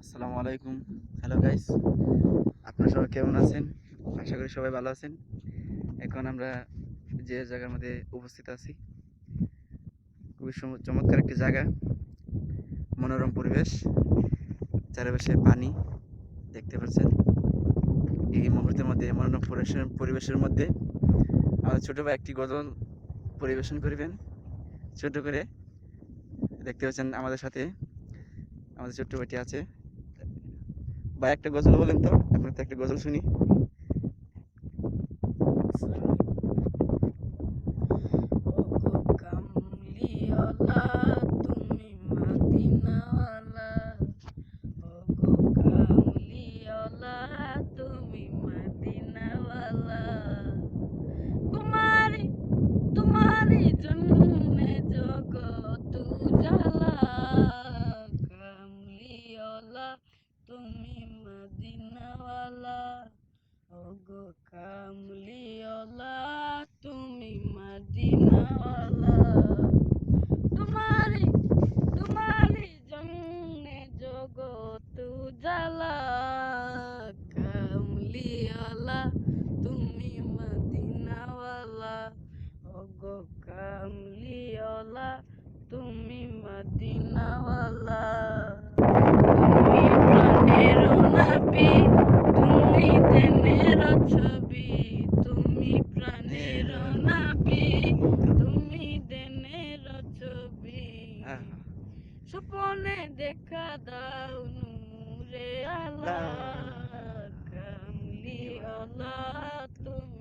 আসসালামু আলাইকুম। Hello guys, আপনারা সবাই কেমন আছেন? আশা করি সবাই ভালো আছেন। এখন আমরা যে জায়গার মধ্যে উপস্থিত আছি, খুবই চমৎকার একটি জায়গা, মনোরম পরিবেশ, চারিপাশে পানি দেখতে পাচ্ছেন। এই মুহূর্তের মধ্যে মনোরম পরিবেশের মধ্যে আমাদের ছোট ভাই একটি গজল পরিবেশন করিবেন ছোট করে। দেখতে পাচ্ছেন আমাদের সাথে আমাদের ছোট্ট ভাইটি আছে। ভাই একটা গজল বলেন তো, আপনার তো একটা গজল শুনি। ওগো কামলিওয়ালা তুমি মদিনাওয়ালা, ওগো কামলিওয়ালা তুমি মদিনাওয়ালা, তোমারি তোমারি জন্যে জগত উজালা, কামলিওয়ালা তুমি মদিনাওয়ালা, ওগো কামলিওয়ালা তুমি মদিনাওয়ালা, তোমারি তোমারি জন্যে জগত উজালা, কামলিওয়ালা তুমি মদিনাওয়ালা, ওগো কামলিওয়ালা তুমি মদিনাওয়ালা, তুমি প্রাণের নবী তুমি দেনের ছবি, তুমি প্রাণের নবী তুমি দেনের ছবি, হ্যাঁ, স্বপনে দেখা দাও নূরে আলা, কামলি আলা তুমি